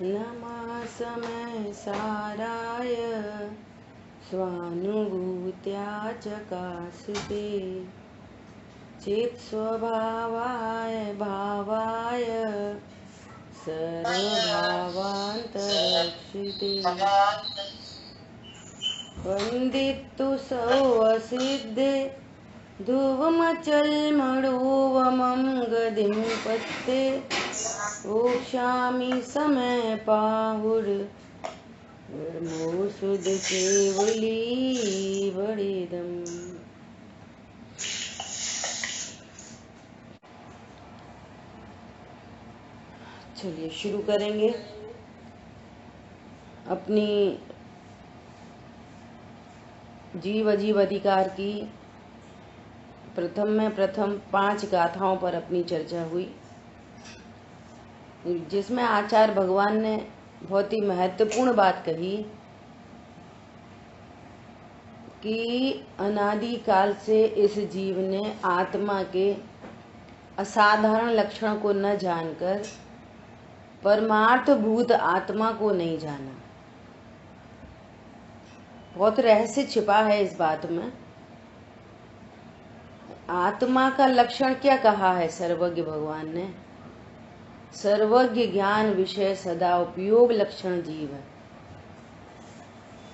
नमासमे साराय स्वानुभूत्या चकास्ते चित्स्वभावाय भावाय सर्वभावान्तरक्षिते वन्दितु सौवसिद्धे ध्रुवमचलमणोवमं गदिं पत्ते वोक्ष्यामि समय पाहुर्मोषुध केवली वरेदम्। चलिए शुरू करेंगे अपनी जीव अजीव अधिकार की प्रथम 5 गाथाओं पर अपनी चर्चा हुई, जिसमें आचार्य भगवान ने बहुत ही महत्वपूर्ण बात कही कि अनादि काल से इस जीव ने आत्मा के असाधारण लक्षण को न जानकर परमार्थ भूत आत्मा को नहीं जाना। बहुत रहस्य छिपा है इस बात में। आत्मा का लक्षण क्या कहा है सर्वज्ञ भगवान ने? सर्वज्ञ ज्ञान विषय सदा उपयोग लक्षण जीव है।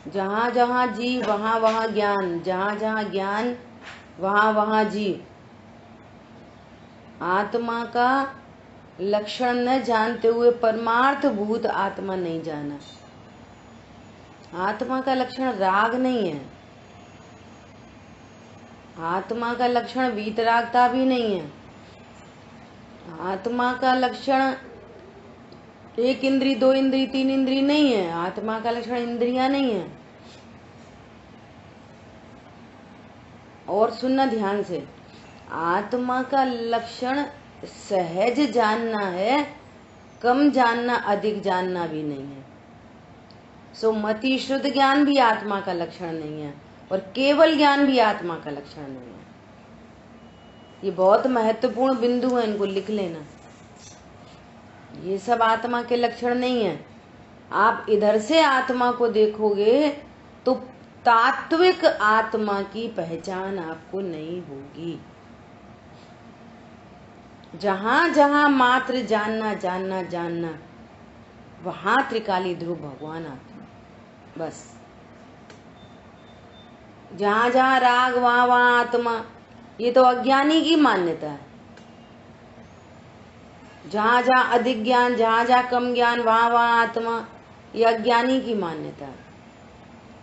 जहाँ जहाँ जीव वहाँ वहाँ ज्ञान, जहाँ जहाँ ज्ञान वहाँ वहाँ जीव। आत्मा का लक्षण न जानते हुए परमार्थ भूत आत्मा नहीं जाना। आत्मा का लक्षण राग नहीं है, आत्मा का लक्षण वीतरागता भी नहीं है, आत्मा का लक्षण 1 इंद्री 2 इंद्री 3 इंद्री नहीं है, आत्मा का लक्षण इंद्रियां नहीं है। और सुनना ध्यान से, आत्मा का लक्षण सहज जानना है, कम जानना अधिक जानना भी नहीं है। सो मति शुद्ध ज्ञान भी आत्मा का लक्षण नहीं है और केवल ज्ञान भी आत्मा का लक्षण नहीं है। ये बहुत महत्वपूर्ण बिंदु है, इनको लिख लेना। ये सब आत्मा के लक्षण नहीं है। आप इधर से आत्मा को देखोगे तो तात्विक आत्मा की पहचान आपको नहीं होगी। जहां जहां मात्र जानना जानना जानना, वहां त्रिकाली ध्रुव भगवान आत्मा। बस जहां जहां राग वहां वहां आत्मा, ये तो अज्ञानी की मान्यता है। जहां जहां अधिक ज्ञान, जहां जहां कम ज्ञान वहां वहां आत्मा, ये अज्ञानी की मान्यता है।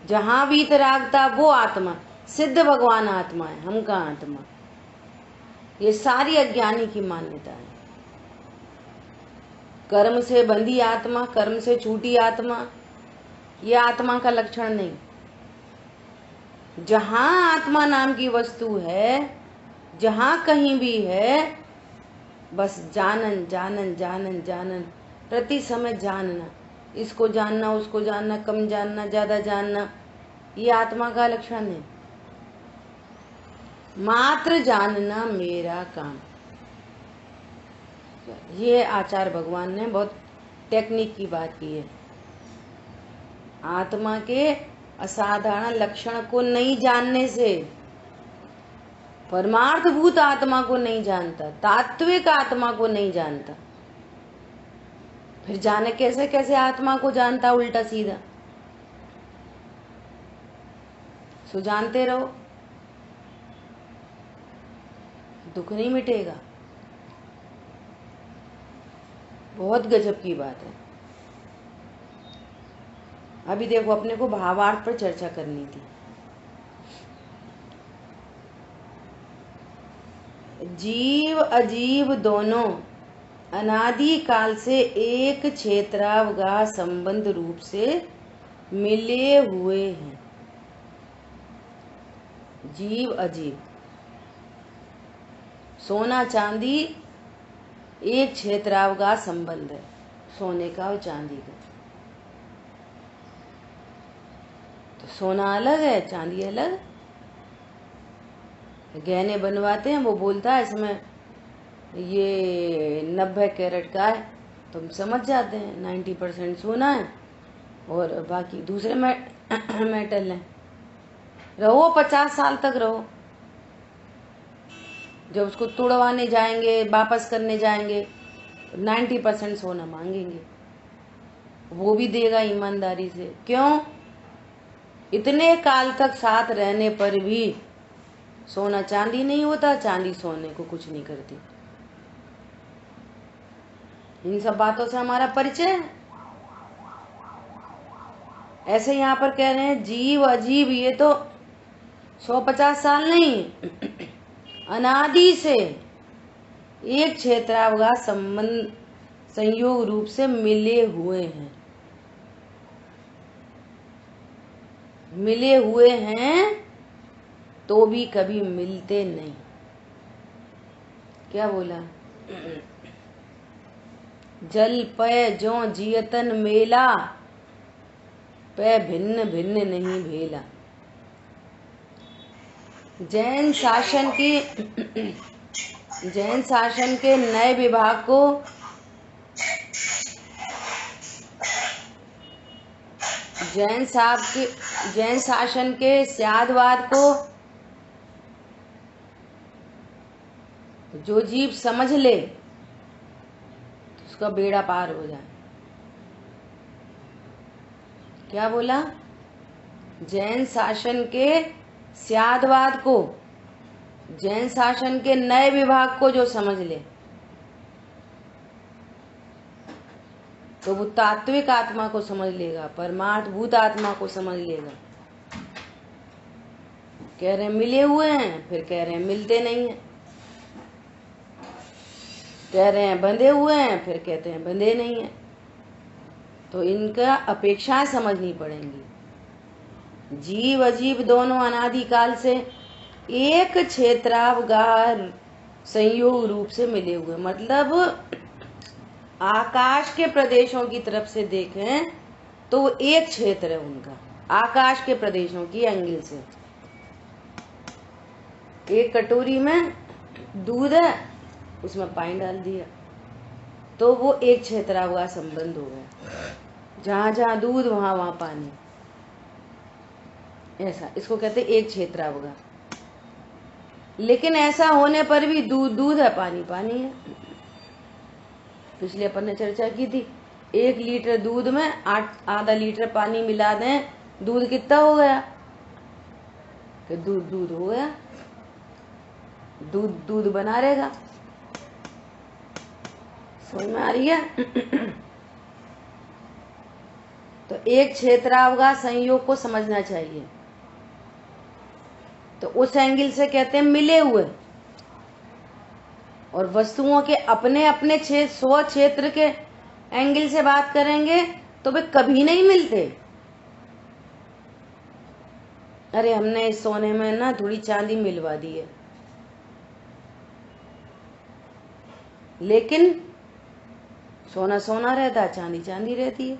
जहां वीतरागता वो आत्मा, सिद्ध भगवान आत्मा है, हम का आत्मा। ये सारी अज्ञानी की मान्यता है। कर्म से बंधी आत्मा, कर्म से छूटी आत्मा, ये आत्मा का लक्षण नहीं। जहां आत्मा नाम की वस्तु है, जहां कहीं भी है, बस जानन जानन जानन जानन, प्रति समय जानना, इसको जानना उसको जानना, कम जानना ज्यादा जानना, ये आत्मा का लक्षण नहीं। मात्र जानना मेरा काम। ये आचार्य भगवान ने बहुत टेक्निक की बात की है। आत्मा के असाधारण लक्षण को नहीं जानने से परमार्थभूत आत्मा को नहीं जानता, तात्विक आत्मा को नहीं जानता, फिर जाने कैसे कैसे आत्मा को जानता उल्टा सीधा। सो जानते रहो, दुख नहीं मिटेगा। बहुत गजब की बात है। अभी देखो, अपने को भावार्थ पर चर्चा करनी थी। जीव अजीव दोनों अनादि काल से एक क्षेत्रावगाह संबंध रूप से मिले हुए हैं। जीव अजीव, सोना चांदी एक क्षेत्रावगाह संबंध है, सोने का और चांदी का। तो सोना अलग है, चांदी अलग। गहने बनवाते हैं, वो बोलता है इसमें ये 90 कैरेट का है, तो हम समझ जाते हैं 90% सोना है और बाकी दूसरे मेटल हैं। रहो 50 साल तक रहो, जब उसको तुड़वाने जाएंगे, वापस करने जाएंगे, 90% सोना मांगेंगे। वो भी देगा ईमानदारी से। क्यों? इतने काल तक साथ रहने पर भी सोना चांदी नहीं होता, चांदी सोने को कुछ नहीं करती। इन सब बातों से हमारा परिचय है। ऐसे यहाँ पर कह रहे हैं जीव अजीब, ये तो 150 साल नहीं, अनादि से एक क्षेत्रावकाश संबंध संयोग रूप से मिले हुए हैं, मिले हुए हैं तो भी कभी मिलते नहीं। क्या बोला? जल पय जो जियतन मेला, पै भिन्न भिन्न नहीं भेला। जैन शासन के नए विभाग को जैन शासन के स्यादवाद को जो जीव समझ ले तो उसका बेड़ा पार हो जाए। क्या बोला? जैन शासन के स्यादवाद को, जैन शासन के नए विभाग को जो समझ ले तो वो तात्विक आत्मा को समझ लेगा, परमार्थभूत आत्मा को समझ लेगा। कह रहे हैं मिले हुए हैं, फिर कह रहे हैं मिलते नहीं हैं। कह रहे हैं बंधे हुए हैं, फिर कहते हैं बंधे नहीं हैं। तो इनका अपेक्षाएं समझनी पड़ेंगी। जीव अजीव दोनों अनादिकाल से एक क्षेत्रावगार संयोग रूप से मिले हुए, मतलब आकाश के प्रदेशों की तरफ से देखें तो वो एक क्षेत्र है उनका, आकाश के प्रदेशों की एंगल से। एक कटोरी में दूध है, उसमें पानी डाल दिया तो वो एक क्षेत्रावगाह संबंध हो गया। जहां जहां दूध वहां वहां पानी, ऐसा इसको कहते हैं एक क्षेत्रावगाह। लेकिन ऐसा होने पर भी दूध दूध है, पानी पानी है। पिछले अपन ने चर्चा की थी, 1 लीटर दूध में आधा लीटर पानी मिला दें, दूध कितना हो गया? कि दूध दूध हो गया, दूध दूध बना रहेगा। समझ में आ रही है? तो एक क्षेत्रावगाह संयोग को समझना चाहिए। तो उस एंगल से कहते हैं मिले हुए, और वस्तुओं के अपने अपने स्व क्षेत्र के एंगल से बात करेंगे तो वे कभी नहीं मिलते। अरे हमने इस सोने में ना थोड़ी चांदी मिलवा दी है, लेकिन सोना सोना रहता है, चांदी चांदी रहती है।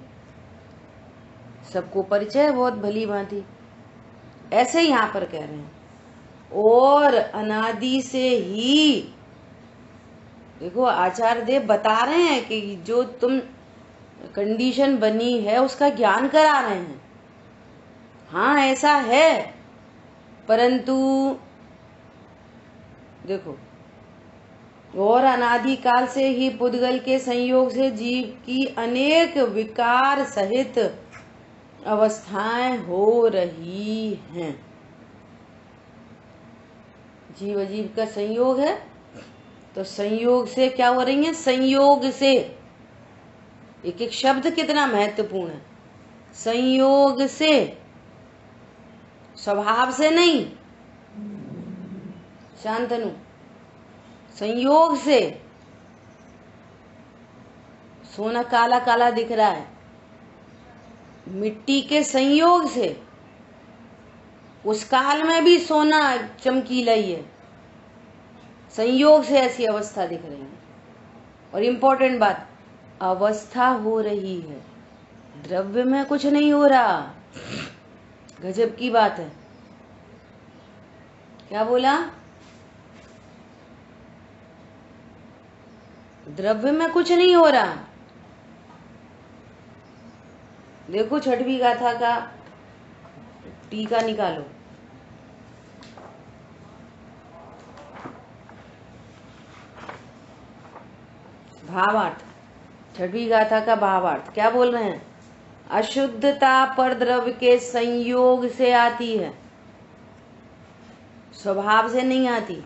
सबको परिचय है बहुत भली भांति। ऐसे यहां पर कह रहे हैं और अनादि से ही, देखो आचार्य देव बता रहे हैं कि जो तुम कंडीशन बनी है उसका ज्ञान करा रहे हैं। हाँ ऐसा है, परंतु देखो और अनादिकाल से ही पुद्गल के संयोग से जीव की अनेक विकार सहित अवस्थाएं हो रही हैं। जीव अजीव का संयोग है, तो संयोग से क्या हो रही है? संयोग से, एक एक शब्द कितना महत्वपूर्ण है। संयोग से, स्वभाव से नहीं। शांतनु, संयोग से। सोना काला काला दिख रहा है, मिट्टी के संयोग से। उस काल में भी सोना चमकीला ही है, संयोग से ऐसी अवस्था दिख रही है। और इम्पोर्टेंट बात, अवस्था हो रही है, द्रव्य में कुछ नहीं हो रहा। गजब की बात है। क्या बोला? द्रव्य में कुछ नहीं हो रहा, देखो छठवीं गाथा का टीका निकालो। भावार्थ, छठवीं गाथा का भावार्थ क्या बोल रहे हैं? अशुद्धता पर द्रव्य के संयोग से आती है, स्वभाव से नहीं आती।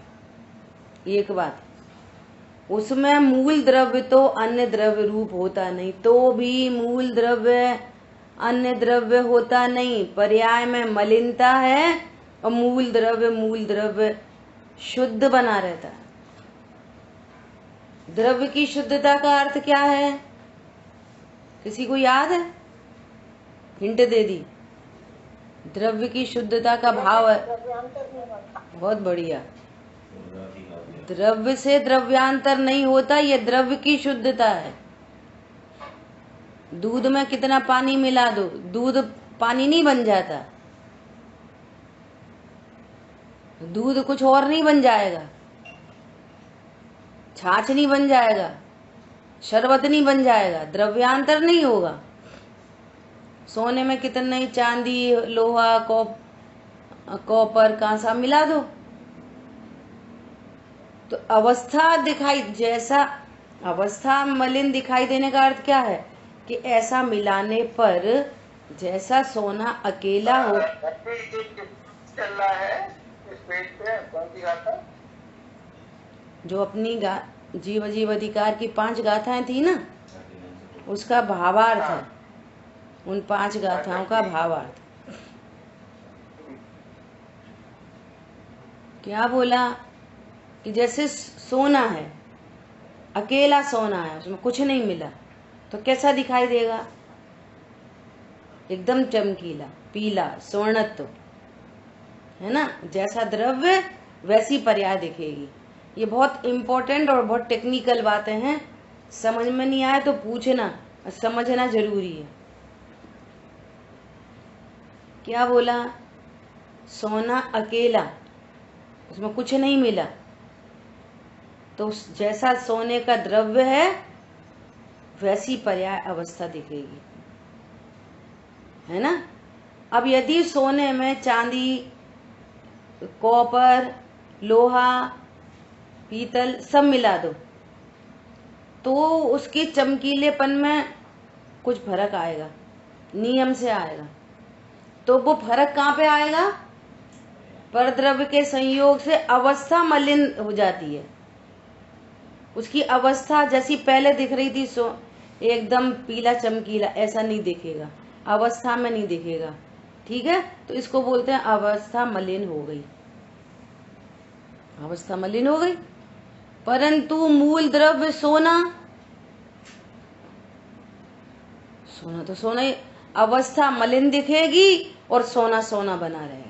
एक बात, उसमें मूल द्रव्य तो अन्य द्रव्य रूप होता नहीं, तो भी मूल द्रव्य अन्य द्रव्य होता नहीं, पर्याय में मलिनता है और मूल द्रव्य शुद्ध बना रहता है। द्रव्य की शुद्धता का अर्थ क्या है? किसी को याद है? हिंट दे दी। द्रव्य की शुद्धता का भाव है, बहुत बढ़िया, द्रव्य से द्रव्यांतर नहीं होता, ये द्रव्य की शुद्धता है। दूध में कितना पानी मिला दो, दूध पानी नहीं बन जाता, दूध कुछ और नहीं बन जाएगा, छाछ नहीं बन जाएगा, शरबत नहीं बन जाएगा, द्रव्यांतर नहीं होगा। सोने में कितना ही चांदी, लोहा, कॉपर, कांसा मिला दो तो अवस्था दिखाई, जैसा अवस्था मलिन दिखाई देने का अर्थ क्या है कि ऐसा मिलाने पर जैसा सोना अकेला हो। चल रहा है इस पेज पे, कौन सी गाथा? जो अपनी जीव जीव अधिकार की 5 गाथाएं थी ना, उसका भावार्थ है, उन 5 गाथाओं का भावार्थ। क्या बोला कि जैसे सोना है, अकेला सोना है, उसमें कुछ नहीं मिला, तो कैसा दिखाई देगा? एकदम चमकीला, पीला, स्वर्णत्व, है ना? जैसा द्रव्य वैसी पर्याय दिखेगी। ये बहुत इंपॉर्टेंट और बहुत टेक्निकल बातें हैं, समझ में नहीं आए तो पूछना, समझना जरूरी है। क्या बोला? सोना अकेला, उसमें कुछ नहीं मिला, तो जैसा सोने का द्रव्य है वैसी पर्याय अवस्था दिखेगी, है ना? अब यदि सोने में चांदी, कॉपर, लोहा, पीतल सब मिला दो तो उसके चमकीलेपन में कुछ फर्क आएगा, नियम से आएगा। तो वो फर्क कहाँ पे आएगा? परद्रव्य के संयोग से अवस्था मलिन हो जाती है, उसकी अवस्था जैसी पहले दिख रही थी सो एकदम पीला चमकीला, ऐसा नहीं दिखेगा, अवस्था में नहीं दिखेगा। ठीक है, तो इसको बोलते हैं अवस्था मलिन हो गई, अवस्था मलिन हो गई। परंतु मूल द्रव्य सोना, सोना तो सोना ही, अवस्था मलिन दिखेगी और सोना सोना बना रहेगा।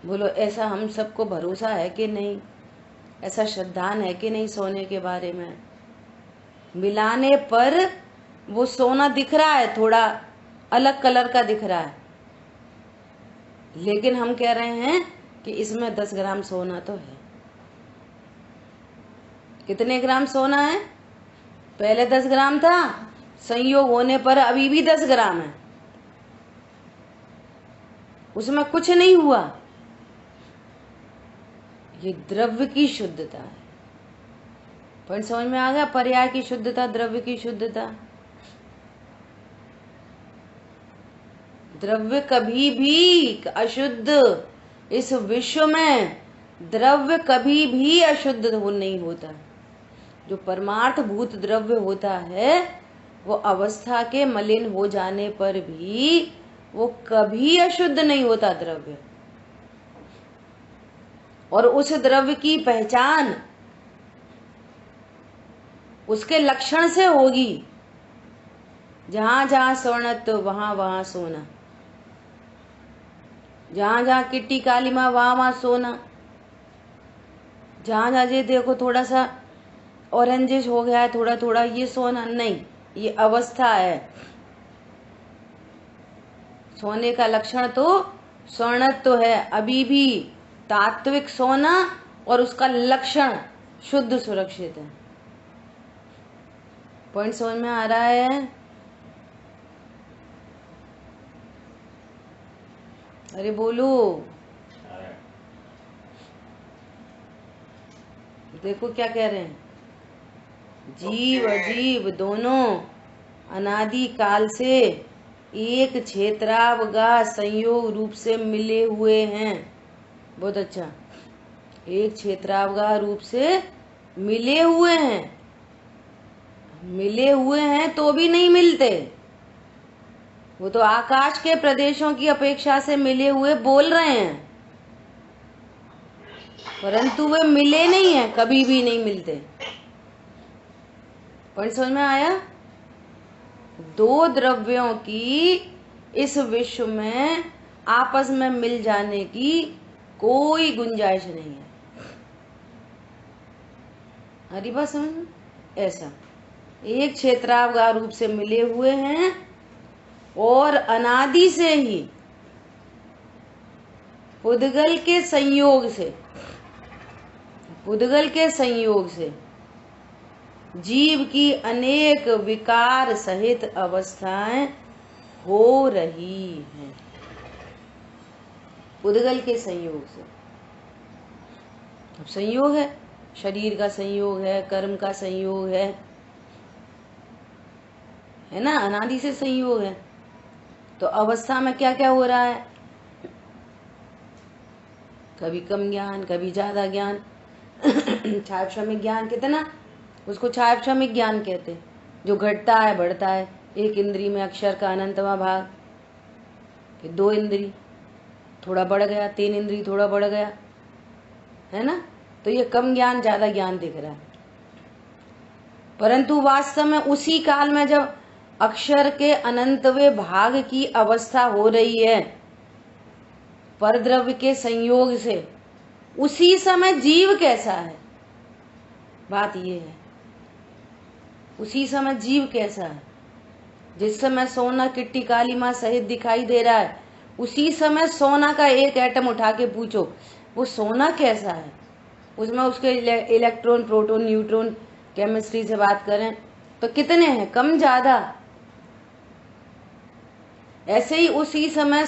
बोलो ऐसा हम सबको भरोसा है कि नहीं? ऐसा श्रद्धान है कि नहीं सोने के बारे में? मिलाने पर वो सोना दिख रहा है, थोड़ा अलग कलर का दिख रहा है, लेकिन हम कह रहे हैं कि इसमें 10 ग्राम सोना तो है। कितने ग्राम सोना है? पहले 10 ग्राम था, संयोग होने पर अभी भी 10 ग्राम है, उसमें कुछ नहीं हुआ। ये द्रव्य की शुद्धता है। पॉइंट समझ में आ गया? पर्याय की शुद्धता, द्रव्य की शुद्धता। द्रव्य कभी भी अशुद्ध, इस विश्व में द्रव्य कभी भी अशुद्ध नहीं होता। जो परमार्थ भूत द्रव्य होता है वो अवस्था के मलिन हो जाने पर भी वो कभी अशुद्ध नहीं होता द्रव्य। और उस द्रव्य की पहचान उसके लक्षण से होगी। जहां जहां स्वर्णत्व वहां वहां सोना, जहां जहां किट्टी कालीमा वहां वहां सोना, जहां जहां ये देखो थोड़ा सा ऑरेंजिश हो गया है, थोड़ा थोड़ा, ये सोना नहीं, ये अवस्था है। सोने का लक्षण तो स्वर्णत्व है, अभी भी तात्विक सोना, और उसका लक्षण शुद्ध सुरक्षित है। पॉइंट समझ में आ रहा है? अरे बोलो, देखो क्या कह रहे हैं। जीव अजीव दोनों अनादि काल से एक क्षेत्रावगाह संयोग रूप से मिले हुए हैं। बहुत अच्छा, एक क्षेत्रावगाह रूप से मिले हुए हैं। मिले हुए हैं तो भी नहीं मिलते, वो तो आकाश के प्रदेशों की अपेक्षा से मिले हुए बोल रहे हैं, परंतु वे मिले नहीं हैं, कभी भी नहीं मिलते। पॉइंट समझ में आया? दो द्रव्यों की इस विश्व में आपस में मिल जाने की कोई गुंजाइश नहीं है। हरी बात समझ? ऐसा एक क्षेत्रावगाह रूप से मिले हुए हैं और अनादि से ही पुद्गल के संयोग से जीव की अनेक विकार सहित अवस्थाएं हो रही हैं। पुद्गल के संयोग से, अब संयोग है, शरीर का संयोग है, कर्म का संयोग है ना, अनादि से संयोग है। तो अवस्था में क्या क्या हो रहा है? कभी कम ज्ञान, कभी ज्यादा ज्ञान। छायाश्रमिक ज्ञान कितना, उसको छायाश्रमिक ज्ञान कहते हैं, जो घटता है बढ़ता है। एक इंद्री में अक्षर का अनंतवां भाग, फिर 2 इंद्री थोड़ा बढ़ गया, 3 इंद्री थोड़ा बढ़ गया, है ना। तो ये कम ज्ञान ज्यादा ज्ञान दिख रहा है, परंतु वास्तव में उसी काल में जब अक्षर के अनंतवें भाग की अवस्था हो रही है परद्रव्य के संयोग से, उसी समय जीव कैसा है? बात ये है, उसी समय जीव कैसा है? जिस समय सोना किट्टी काली माँ सहित दिखाई दे रहा है, उसी समय सोना का एक एटम उठा के पूछो वो सोना कैसा है। उसमें उसके इलेक्ट्रॉन, प्रोटॉन, न्यूट्रॉन, केमिस्ट्री से बात करें तो कितने हैं? कम ज्यादा। ऐसे ही उसी समय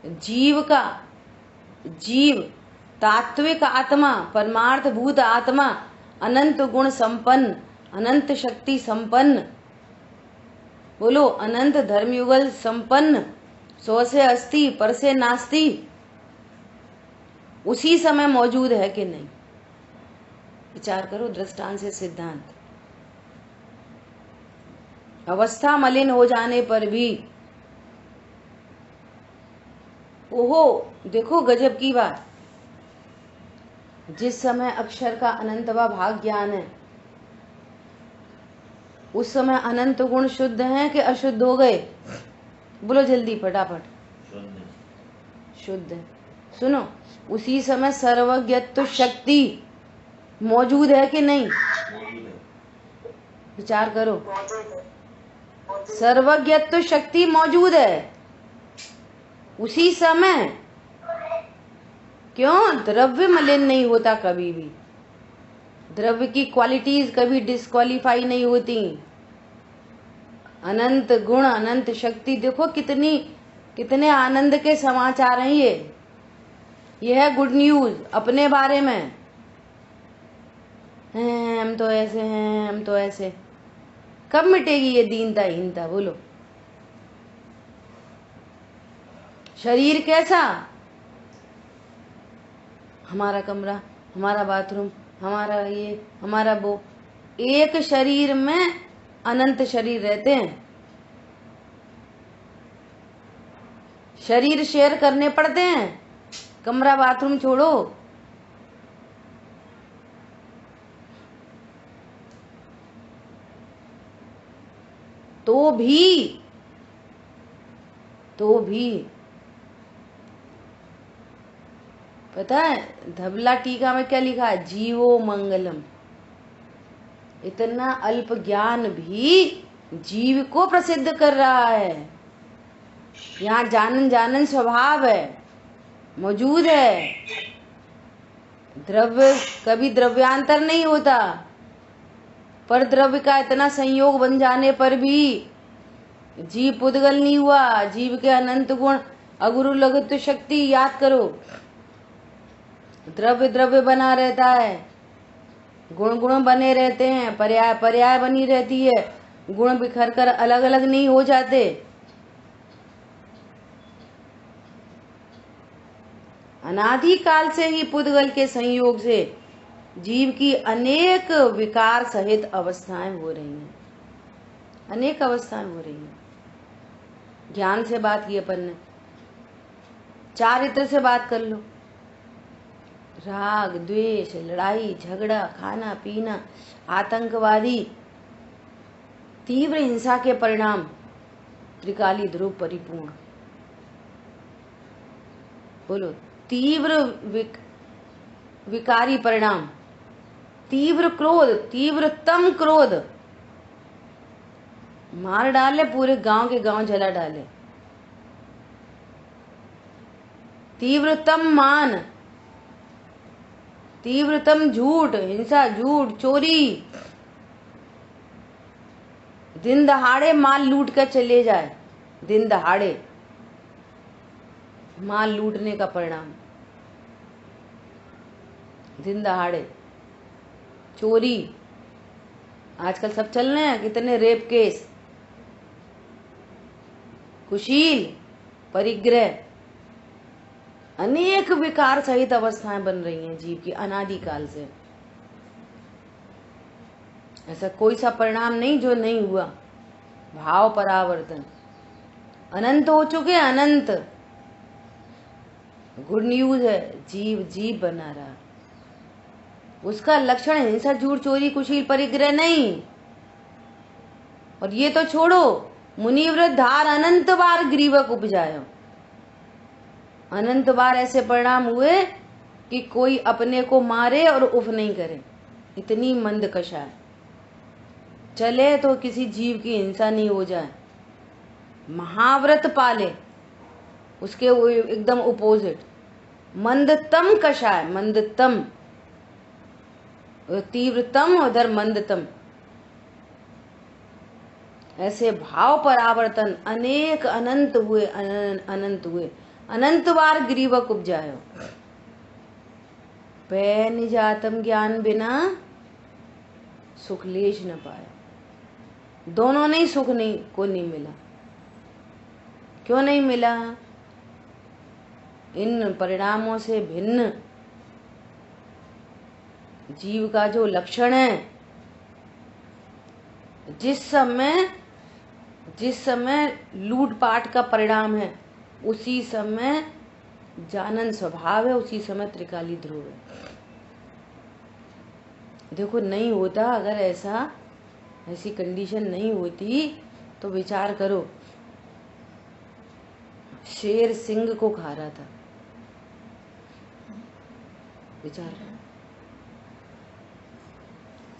जीव तात्विक आत्मा, परमार्थ भूत आत्मा, अनंत गुण संपन्न, अनंत शक्ति संपन्न, बोलो अनंत धर्मयुगल संपन्न, सौ से अस्ति पर से नास्ति, उसी समय मौजूद है कि नहीं? विचार करो, दृष्टांत से सिद्धांत। अवस्था मलिन हो जाने पर भी, ओहो देखो गजब की बात, जिस समय अक्षर का अनंतवा भाग ज्ञान है, उस समय अनंत गुण शुद्ध हैं कि अशुद्ध हो गए? बोलो जल्दी फटाफट। शुद्ध। सुनो, उसी समय सर्वज्ञत्व शक्ति मौजूद है कि नहीं? विचार करो, सर्वज्ञत्व शक्ति मौजूद है उसी समय। क्यों? द्रव्य मलिन नहीं होता कभी भी, द्रव्य की क्वालिटीज कभी डिस्क्वालीफाई नहीं होती। अनंत गुण, अनंत शक्ति, देखो कितने आनंद के समाचार हैं ये है गुड न्यूज अपने बारे में। हम तो ऐसे हैं, हम तो ऐसे। कब मिटेगी ये दीनता हीनता? बोलो। शरीर कैसा? हमारा कमरा, हमारा बाथरूम, हमारा ये, हमारा वो। एक शरीर में अनंत शरीर रहते हैं, शरीर शेयर करने पड़ते हैं, कमरा बाथरूम छोड़ो। तो भी पता है धबला टीका में क्या लिखा है? जीवो मंगलम। इतना अल्प ज्ञान भी जीव को प्रसिद्ध कर रहा है। यहाँ जानन स्वभाव है, मौजूद है। द्रव्य कभी द्रव्यांतर नहीं होता, पर द्रव्य का इतना संयोग बन जाने पर भी जीव पुद्गल नहीं हुआ। जीव के अनंत गुण अगुरु लघुत्व शक्ति याद करो, द्रव्य द्रव्य बना रहता है, गुण गुण बने रहते हैं, पर्याय पर्याय बनी रहती है, गुण बिखर कर अलग अलग नहीं हो जाते। अनादि काल से ही पुद्गल के संयोग से जीव की अनेक विकार सहित अवस्थाएं हो रही हैं, अनेक अवस्थाएं हो रही हैं। ज्ञान से बात की अपन ने, चारित्र से बात कर लो, राग द्वेष, लड़ाई झगड़ा, खाना पीना, आतंकवादी, तीव्र हिंसा के परिणाम त्रिकाली ध्रुव परिपूर्ण। बोलो, तीव्र विकारी परिणाम, तीव्र क्रोध, तीव्रतम क्रोध मार डाले, पूरे गांव के गांव जला डाले। तीव्रतम मान, तीव्रतम झूठ, हिंसा, झूठ, चोरी, दिन दहाड़े माल लूट कर चले जाए, दिन दहाड़े माल लूटने का परिणाम, दिन दहाड़े चोरी। आजकल सब चल रहे हैं, कितने रेप केस, कुशील, परिग्रह, अनेक विकार सहित अवस्थाएं बन रही हैं जीव की अनादि काल से। ऐसा कोई सा परिणाम नहीं जो नहीं हुआ। भाव परावर्तन अनंत हो चुके, अनंत। गुड न्यूज है, जीव जीव बना रहा। उसका लक्षण हिंसा, झूठ, चोरी, कुशील, परिग्रह नहीं। और ये तो छोड़ो, मुनिव्रत धार अनंत बार ग्रीवक उपजायो। अनंत बार ऐसे परिणाम हुए कि कोई अपने को मारे और उफ नहीं करे, इतनी मंद कषा है। चले तो किसी जीव की हिंसा नहीं हो जाए। महाव्रत पाले, उसके एकदम अपोजिट मंदतम कषाय, मंदतम, तीव्रतम, उधर मंदतम। ऐसे भाव परावर्तन अनेक अनंत हुए, अनंत हुए, अनंत बार ग्रीवक उपजायो। पै निजातम ज्ञान बिना सुख लेश न पाए। दोनों नहीं, सुख नहीं को नहीं मिला। क्यों नहीं मिला? इन परिणामों से भिन्न जीव का जो लक्षण है, जिस समय लूटपाट का परिणाम है, उसी समय जानन स्वभाव है, उसी समय त्रिकाली ध्रुव है। देखो, नहीं होता, अगर ऐसी कंडीशन नहीं होती तो विचार करो, शेर सिंह को खा रहा था, विचार करो,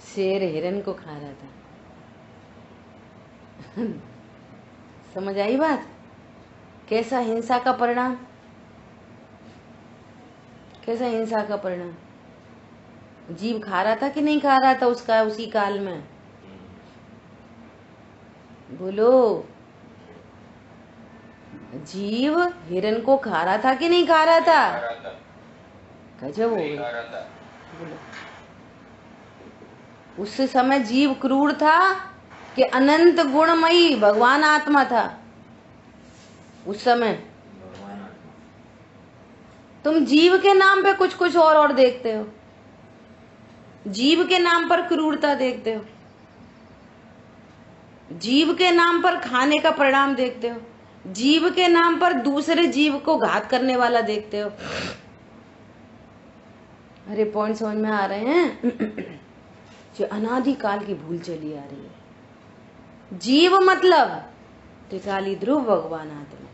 शेर हिरन को खा रहा था। समझ आई बात? कैसा हिंसा का परिणाम, कैसा हिंसा का परिणाम। जीव खा रहा था कि नहीं खा रहा था उसका उसी काल में? बोलो, जीव हिरन को खा रहा था कि नहीं खा रहा था? गजब हो गई। बोलो, उस समय जीव क्रूर था कि अनंत गुणमयी भगवान आत्मा था? उस समय तुम जीव के नाम पे कुछ कुछ और देखते हो, जीव के नाम पर क्रूरता देखते हो, जीव के नाम पर खाने का परिणाम देखते हो, जीव के नाम पर दूसरे जीव को घात करने वाला देखते हो। अरे पॉइंट समझ में आ रहे हैं? जो अनादि काल की भूल चली आ रही है। जीव मतलब त्रिकाली ध्रुव भगवान आत्मा,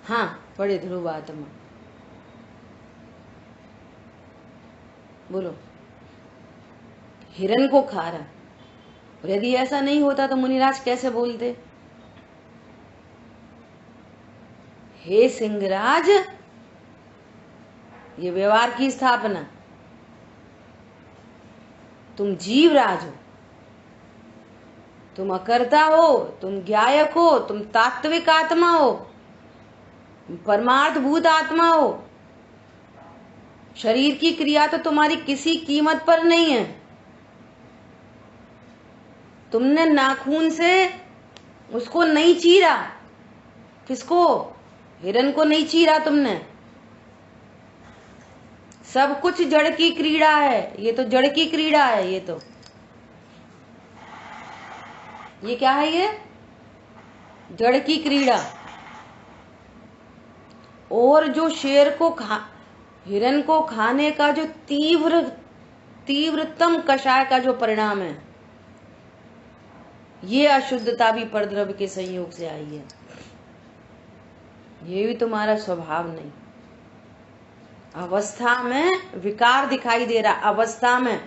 हाँ, बड़े ध्रुव आत्मा। बोलो, हिरन को खा रहा। और यदि ऐसा नहीं होता तो मुनिराज कैसे बोलते, हे सिंहराज, ये व्यवहार की स्थापना, तुम जीवराज हो, तुम अकर्ता हो, तुम ज्ञायक हो, तुम तात्विक आत्मा हो, परमार्थ भूत आत्मा हो। शरीर की क्रिया तो तुम्हारी किसी कीमत पर नहीं है। तुमने नाखून से उसको नहीं चीरा। किसको? हिरण को नहीं चीरा तुमने। सब कुछ जड़ की क्रीड़ा है। ये तो जड़ की क्रीड़ा है। ये क्या है? ये जड़ की क्रीड़ा। और जो शेर को हिरण को खाने का जो तीव्रतम कषाय का जो परिणाम है, ये अशुद्धता भी परद्रव्य के संयोग से आई है। ये भी तुम्हारा स्वभाव नहीं। अवस्था में विकार दिखाई दे रहा। अवस्था में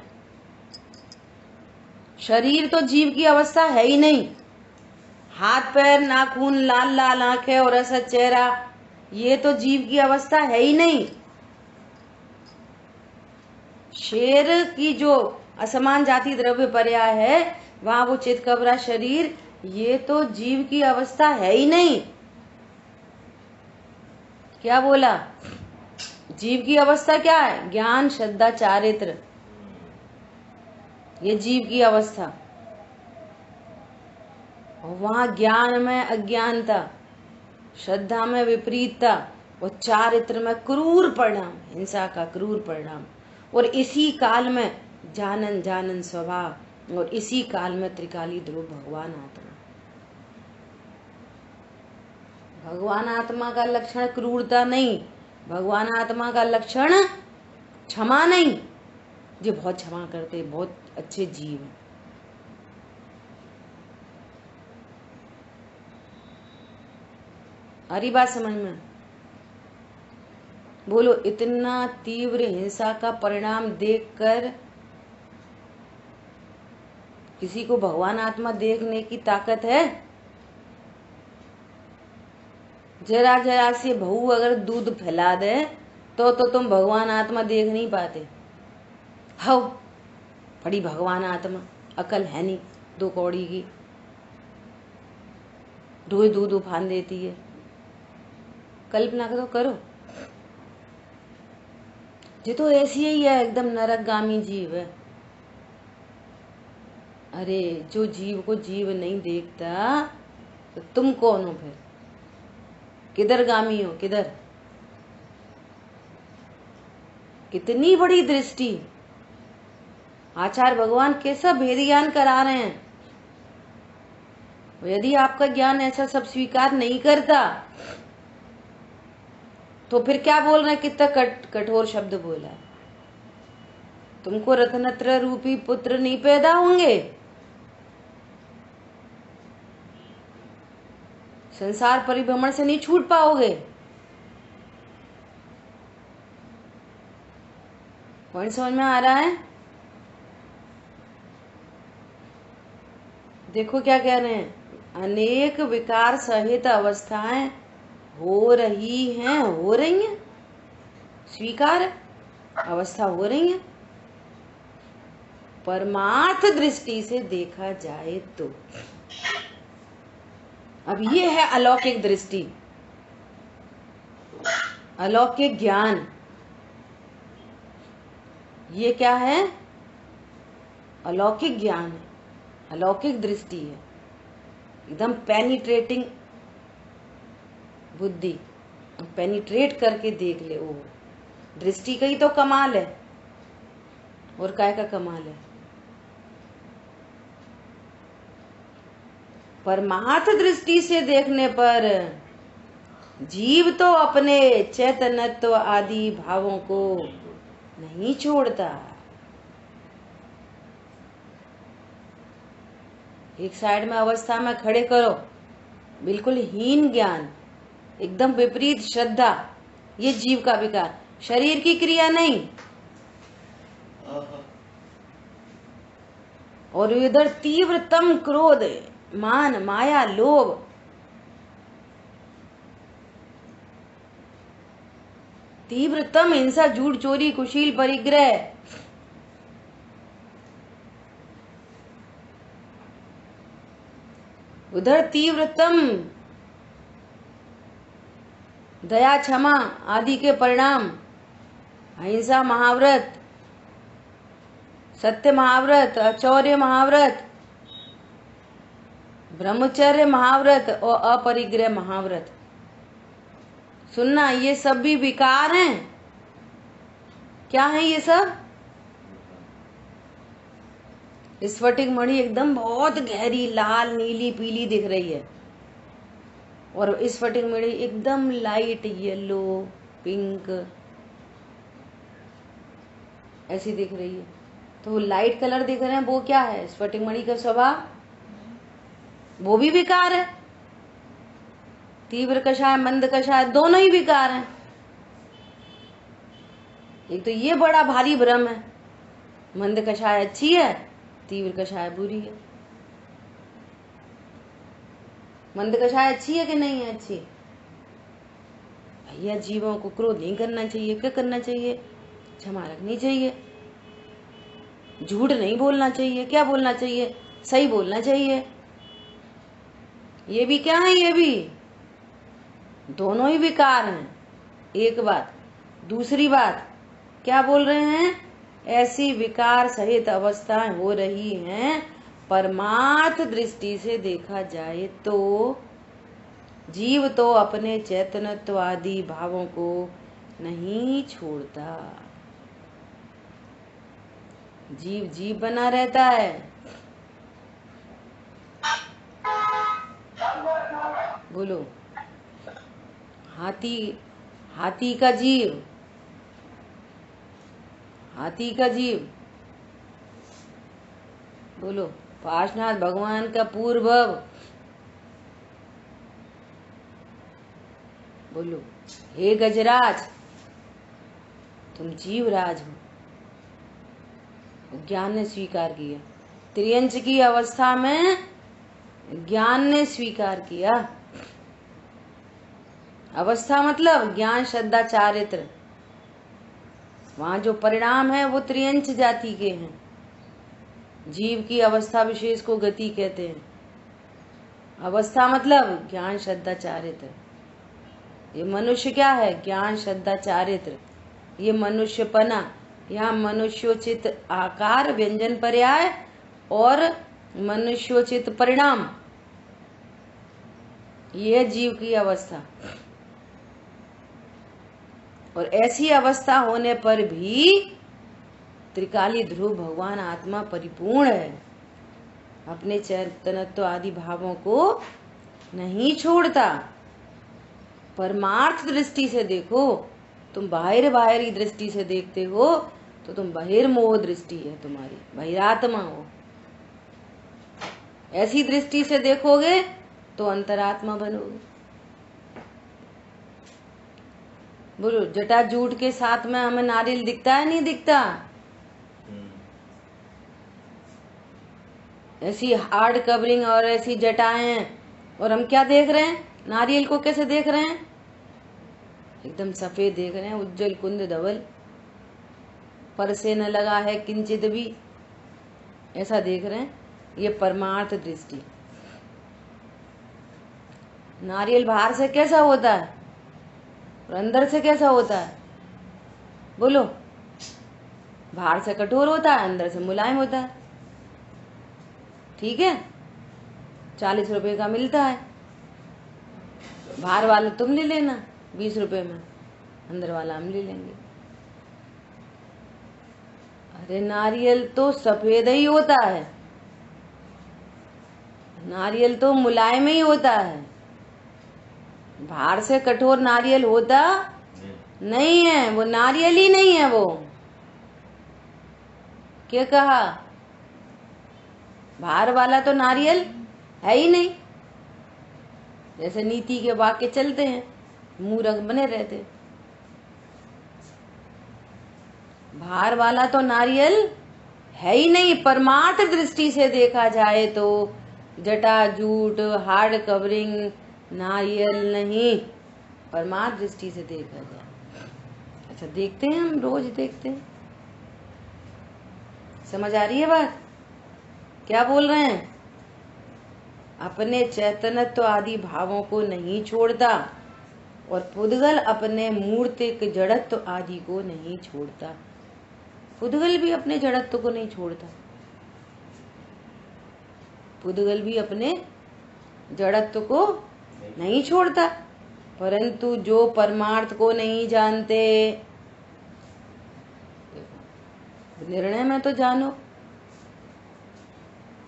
शरीर तो जीव की अवस्था है ही नहीं। हाथ पैर नाखून लाल लाल आंखें और ऐसा चेहरा, ये तो जीव की अवस्था है ही नहीं। शेर की जो असमान जाति द्रव्य पर्याय है, वहां वो चित कबरा शरीर, ये तो जीव की अवस्था है ही नहीं। क्या बोला? जीव की अवस्था क्या है? ज्ञान श्रद्धा चारित्र, ये जीव की अवस्था। और वहां ज्ञान में अज्ञानता, श्रद्धा में विपरीतता और चारित्र में क्रूर परिणाम, हिंसा का क्रूर परिणाम। और इसी काल में जानन जानन स्वभाव, और इसी काल में त्रिकाली ध्रुव भगवान आत्मा। भगवान आत्मा का लक्षण क्रूरता नहीं। भगवान आत्मा का लक्षण क्षमा नहीं। जो बहुत क्षमा करते, बहुत अच्छे जीव हैं। हरी बात समझ में? बोलो, इतना तीव्र हिंसा का परिणाम देखकर किसी को भगवान आत्मा देखने की ताकत है? जरा जरा से बहू अगर दूध फैला दे तो तुम भगवान आत्मा देख नहीं पाते। हो बड़ी भगवान आत्मा, अकल है नहीं, 2 कौड़ी की, रोज दूध उफान देती है। कल्पना करो। ये तो ऐसी ही है, एकदम नरकगामी जीव है। अरे जो जीव को जीव नहीं देखता तो तुम कौन हो फिर? किधर गामी हो? किधर? कितनी बड़ी दृष्टि! आचार्य भगवान कैसा भेद ज्ञान करा रहे हैं। यदि आपका ज्ञान ऐसा सब स्वीकार नहीं करता तो फिर क्या बोल रहे हैं? कितना कठोर शब्द बोला। तुमको रत्नत्र रूपी पुत्र नहीं पैदा होंगे, संसार परिभ्रमण से नहीं छूट पाओगे। पॉइंट समझ में आ रहा है? देखो क्या कह रहे हैं। अनेक विकार सहित अवस्थाएं हो रही हैं, स्वीकार है, अवस्था हो रही है। परमार्थ दृष्टि से देखा जाए तो अब ये है अलौकिक दृष्टि, अलौकिक ज्ञान। ये क्या है? अलौकिक ज्ञान है, अलौकिक दृष्टि है, एकदम पेनिट्रेटिंग बुद्धि, पेनिट्रेट करके देख ले। वो दृष्टि का ही तो कमाल है। और काय का कमाल है? परमार्थ दृष्टि से देखने पर जीव तो अपने चैतन्यत्व आदि भावों को नहीं छोड़ता। एक साइड में अवस्था में खड़े करो, बिल्कुल हीन ज्ञान, एकदम विपरीत श्रद्धा, ये जीव का विकार, शरीर की क्रिया नहीं। और इधर तीव्रतम क्रोध, मान, माया, लोभ, तीव्रतम हिंसा, झूठ, चोरी, कुशील, परिग्रह, उधर तीव्रतम दया क्षमा आदि के परिणाम, अहिंसा महाव्रत, सत्य महाव्रत, अचौर्य महाव्रत, ब्रह्मचर्य महाव्रत और अपरिग्रह महाव्रत। सुनना, ये सब भी विकार हैं। क्या है ये सब? स्फटिक मणि एकदम बहुत गहरी लाल नीली पीली दिख रही है, और स्फटिक मणि एकदम लाइट येलो पिंक ऐसी दिख रही है। तो वो लाइट कलर दिख रहे हैं, वो क्या है? स्फटिक मणि का स्वभाव, वो भी विकार है। तीव्र कषाय मंद कषाय दोनों ही विकार हैं। एक तो ये बड़ा भारी भ्रम है, मंद कषाय अच्छी है, तीव्र कषाय बुरी है। मंद कषाय अच्छी है कि नहीं है? अच्छी। भैया जीवों को क्रोध नहीं करना चाहिए। क्या करना चाहिए? क्षमा रखनी चाहिए, झूठ नहीं बोलना चाहिए। क्या बोलना चाहिए? सही बोलना चाहिए। ये भी क्या है? ये भी दोनों ही विकार हैं। एक बात। दूसरी बात क्या बोल रहे हैं? ऐसी विकार सहित अवस्थाएं हो रही हैं, परमार्थ दृष्टि से देखा जाए तो जीव तो अपने चैतन्यत्वादि भावों को नहीं छोड़ता। जीव जीव बना रहता है। बोलो। हाथी का जीव, हाथी का जीव। बोलो। पार्श्वनाथ भगवान का पूर्वव। बोलो। हे गजराज, तुम जीवराज हो। ज्ञान ने स्वीकार किया। त्रियंच की अवस्था में ज्ञान ने स्वीकार किया। अवस्था मतलब ज्ञान श्रद्धा चारित्र। वहां जो परिणाम है वो त्रियंच जाति के हैं। जीव की अवस्था विशेष को गति कहते हैं। अवस्था मतलब ज्ञान श्रद्धा चारित्र। ये मनुष्य क्या है? ज्ञान श्रद्धा चारित्र। ये मनुष्यपना, यहाँ मनुष्योचित आकार व्यंजन पर्याय और मनुष्योचित परिणाम, ये जीव की अवस्था। और ऐसी अवस्था होने पर भी त्रिकाली ध्रुव भगवान आत्मा परिपूर्ण है, अपने चैतन्यत्व आदि भावों को नहीं छोड़ता। परमार्थ दृष्टि से देखो, तुम बाहरी दृष्टि से देखते हो तो तुम बहिर्मोह दृष्टि है तुम्हारी, बहिरात्मा हो। ऐसी दृष्टि से देखोगे तो अंतरात्मा बनोगे। बोलो। जटा जूट के साथ में हमें नारियल दिखता है नहीं दिखता? ऐसी हार्ड कवरिंग और ऐसी जटाएं हैं, और हम क्या देख रहे हैं? नारियल को कैसे देख रहे हैं? एकदम सफेद देख रहे हैं, उज्जवल कुंद धवल, पर से न लगा है किंचित भी, ऐसा देख रहे हैं। ये परमार्थ दृष्टि। नारियल बाहर से कैसा होता है और अंदर से कैसा होता है? बोलो। बाहर से कठोर होता है, अंदर से मुलायम होता है। ठीक है? 40 रुपए का मिलता है, बाहर वाला तुम ले लेना 20 रुपए में, अंदर वाला हम ले लेंगे। अरे नारियल तो सफेद ही होता है, नारियल तो मुलायम ही होता है। बाहर से कठोर नारियल होता नहीं है, वो नारियल ही नहीं है। वो क्या कहा? बाहर वाला तो नारियल है ही नहीं। जैसे नीति के वाक्य चलते हैं, मूर्ख बने रहते। बाहर वाला तो नारियल है ही नहीं। परमार्थ दृष्टि से देखा जाए तो जटा जूट हार्ड कवरिंग नारियल नहीं, परमार्थ दृष्टि से देखा जाए। अच्छा, देखते हैं, हम रोज देखते हैं। समझ आ रही है बात? क्या बोल रहे हैं? अपने चैतन्यत्व आदि भावों को नहीं छोड़ता और पुद्गल अपने मूर्तिक जड़त्व आदि को नहीं छोड़ता। पुद्गल भी अपने जड़त्व को नहीं छोड़ता, पुद्गल भी अपने जड़त्व को नहीं छोड़ता, परंतु जो परमार्थ को नहीं जानते, निर्णय में तो जानो,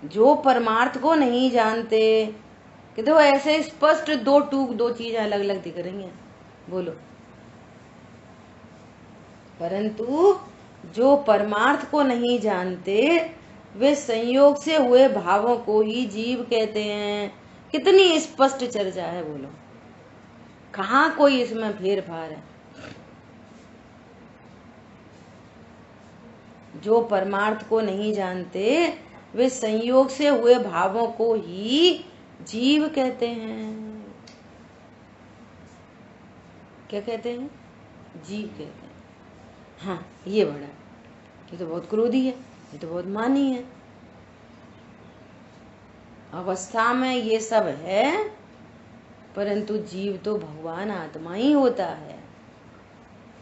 जो परमार्थ को नहीं जानते, कि तो ऐसे स्पष्ट दो चीजें अलग अलग दिख रही हैं, बोलो। परंतु जो परमार्थ को नहीं जानते वे संयोग से हुए भावों को ही जीव कहते हैं। कितनी स्पष्ट चर्चा है, बोलो, कहाँ कोई इसमें फेर फार है। जो परमार्थ को नहीं जानते वे संयोग से हुए भावों को ही जीव कहते हैं। क्या कहते हैं? जीव कहते हैं। हाँ, ये बड़ा, ये तो बहुत क्रोधी है, ये तो बहुत मानी है। अवस्था में ये सब है, परंतु जीव तो भगवान आत्मा ही होता है।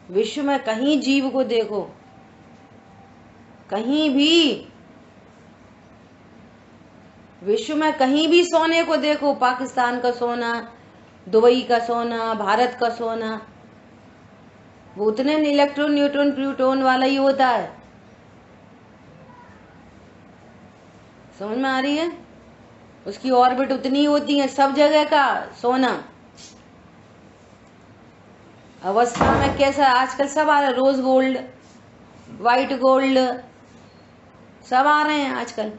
विश्व में कहीं जीव को देखो, कहीं भी विश्व में कहीं भी सोने को देखो, पाकिस्तान का सोना, दुबई का सोना, भारत का सोना, वो उतने इलेक्ट्रॉन, न्यूट्रॉन, प्लूटोन वाला ही होता है। समझ में आ रही है? उसकी ऑर्बिट उतनी होती है सब जगह का सोना। अवस्था में कैसा आजकल सब आ रहा है, रोज गोल्ड, व्हाइट गोल्ड, सब आ रहे हैं आजकल।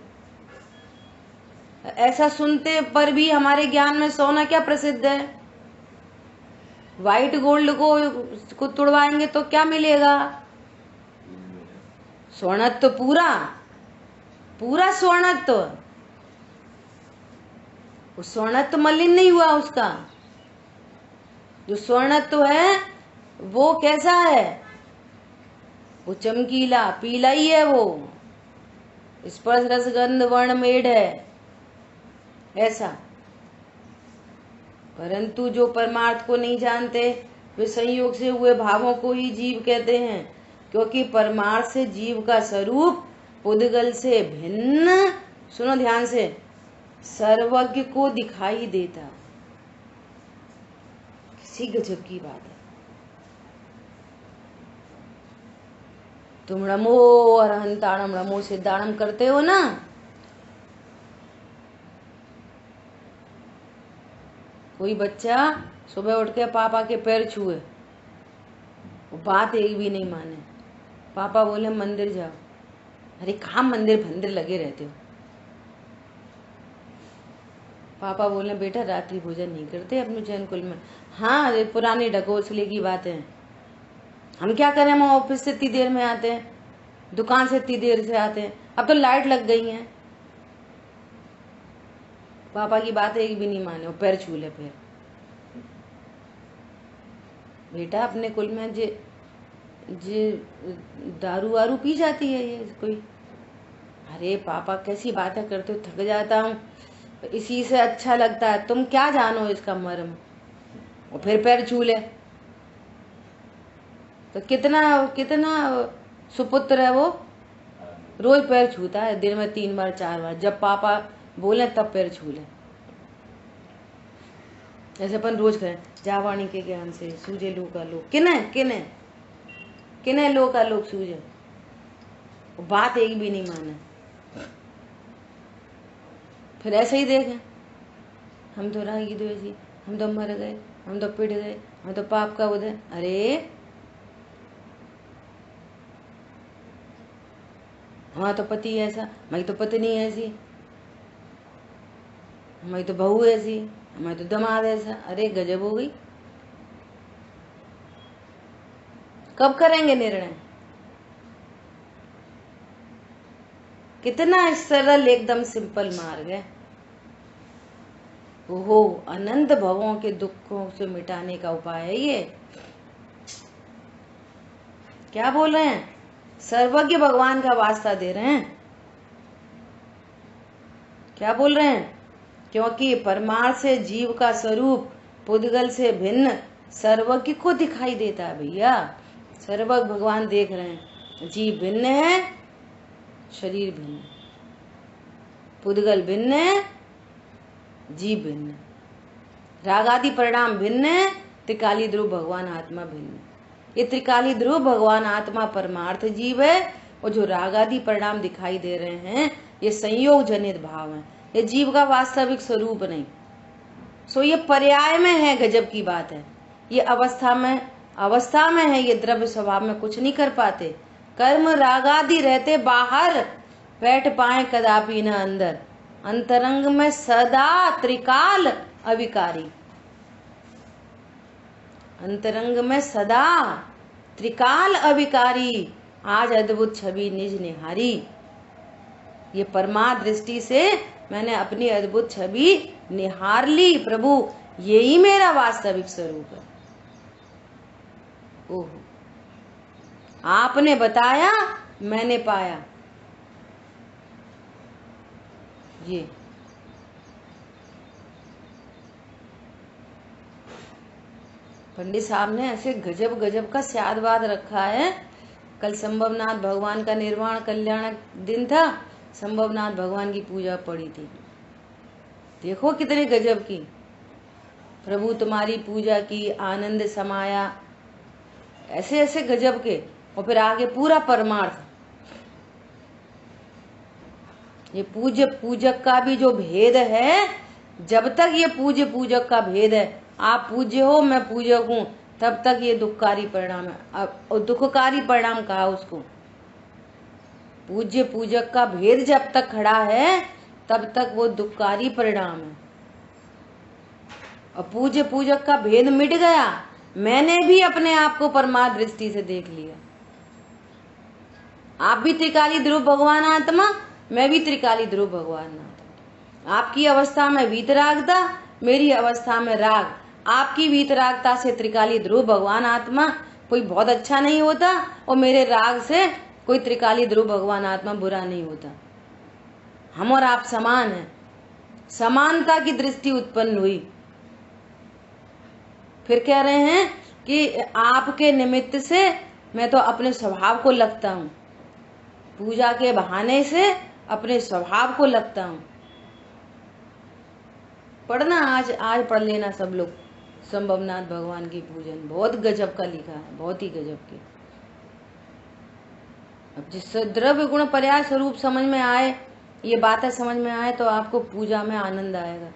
ऐसा सुनते पर भी हमारे ज्ञान में सोना क्या प्रसिद्ध है? व्हाइट गोल्ड को तुड़वाएंगे तो क्या मिलेगा? स्वर्णत्व, पूरा पूरा स्वर्णत्व। वो स्वर्णत्व मलिन नहीं हुआ उसका। जो स्वर्णत्व है वो कैसा है? वो चमकीला पीला ही है, वो स्पर्श रस गंध वर्ण मेड है, ऐसा। परंतु जो परमार्थ को नहीं जानते वे संयोग से हुए भावों को ही जीव कहते हैं, क्योंकि परमार्थ से जीव का स्वरूप पुद्गल से भिन्न, सुनो ध्यान से, सर्वज्ञ को दिखाई देता। किसी गजब की बात है। तुम रमो अरहंताणम रमो सिद्धाणम करते हो ना, कोई बच्चा सुबह उठ के पापा के पैर छुए, वो बात एक भी नहीं माने, पापा बोले मंदिर जाओ, अरे कहाँ मंदिर फंदिर लगे रहते हो। पापा बोले बेटा रात्रि भोजन नहीं करते अपने जैन कुल में। हाँ, ये पुरानी ढकोसले की बात है, हम क्या करें, हम ऑफिस से इतनी देर में आते हैं, दुकान से इतनी देर से आते हैं, अब तो लाइट लग गई है। पापा की बात एक भी नहीं माने, वो पैर छू ले। फिर बेटा अपने कुल में जे दारू वारू पी जाती है ये कोई? अरे पापा कैसी बातें करते हो, थक जाता हूँ, इसी से अच्छा लगता है, तुम क्या जानो इसका मर्म। और फिर पैर छू ले, तो कितना कितना सुपुत्र है वो, रोज पैर छूता है, दिन में 3 बार 4 बार, जब पापा बोले तब पैर छू ले। ऐसे अपन रोज करें, जावाणी के ज्ञान से सूझे लो का लोग, किने किने किने लो का लोग सूझे, बात एक भी नहीं माने। फिर ऐसे ही देखें, हम तो रागी द्वेषी, हम तो मर गए, हम तो पिट गए, हम तो पाप का उदय। अरे हमारा तो पति ऐसा, हमारी तो पत्नी ऐसी, हमारी तो बहू ऐसी, हमारी तो दामाद ऐसा। अरे गजब हो गई। कब करेंगे निर्णय? कितना सरल, एकदम सिंपल मार्ग है। ओहो, अनंत भवों के दुखों से मिटाने का उपाय है ये। क्या बोल रहे हैं? सर्वज्ञ भगवान का वास्ता दे रहे हैं। क्या बोल रहे हैं? क्योंकि परमार्थ से जीव का स्वरूप पुद्गल से भिन्न सर्वज्ञ को दिखाई देता है। भैया सर्वज्ञ भगवान देख रहे हैं, जीव भिन्न है, शरीर भिन्न है, पुद्गल भिन्न है, जीव भिन्न है, राग आदि परिणाम भिन्न है, त्रिकाली ध्रुव भगवान आत्मा भिन्न है। ये त्रिकाली ध्रुव भगवान आत्मा परमार्थ जीव है, और जो राग आदि परिणाम दिखाई दे रहे हैं ये संयोग जनित भाव है, ये जीव का वास्तविक स्वरूप नहीं। सो ये पर्याय में है, गजब की बात है। ये अवस्था में है, ये द्रव्य स्वभाव में कुछ नहीं कर पाते। कर्म राग आदि रहते बाहर, बैठ पाए कदापि न अंदर, अंतरंग में सदा त्रिकाल अविकारी, अंतरंग में सदा त्रिकाल अविकारी, आज अद्भुत छवि निज निहारी। ये परमा दृष्टि से मैंने अपनी अद्भुत छवि निहार ली। प्रभु यही मेरा वास्तविक स्वरूप है। ओह, आपने बताया मैंने पाया। ये पंडित साहब ने ऐसे गजब गजब का स्यादवाद रखा है। कल संभवनाथ भगवान का निर्वाण कल्याण दिन था, संभवनाथ भगवान की पूजा पड़ी थी। देखो कितने गजब की, प्रभु तुम्हारी पूजा की, आनंद समाया, ऐसे ऐसे गजब के। और फिर आगे पूरा परमार्थ, ये पूज्य पूजक का भी जो भेद है, जब तक ये पूज्य पूजक का भेद है, आप पूज्य हो मैं पूजक हूं, तब तक ये दुखकारी परिणाम है। और दुखकारी परिणाम कहा उसको। पूज्य पूजक का भेद जब तक खड़ा है तब तक वो दुखकारी परिणाम है। और पूज्य पूजक का भेद मिट गया, मैंने भी अपने आप को परमार्थ दृष्टि से देख लिया। आप भी त्रिकाली ध्रुव भगवान आत्मा, मैं भी त्रिकाली ध्रुव भगवान आत्मा। आपकी अवस्था में वीतरागता, मेरी अवस्था में राग। आपकी वीतरागता से त्रिकाली ध्रुव भगवान आत्मा कोई बहुत अच्छा नहीं होता, और मेरे राग से कोई त्रिकाली ध्रुव भगवान आत्मा बुरा नहीं होता। हम और आप समान हैं, समानता की दृष्टि उत्पन्न हुई। फिर कह रहे हैं कि आपके निमित्त से मैं तो अपने स्वभाव को लगता हूं, पूजा के बहाने से अपने स्वभाव को लगता हूं। पढ़ना आज पढ़ लेना सब लोग, संभवनाथ भगवान की पूजन बहुत गजब का लिखा है, बहुत ही गजब के। अब जिससे द्रव्य गुण पर्याय स्वरूप समझ में आए, ये बातें समझ में आए, तो आपको पूजा में आनंद आएगा।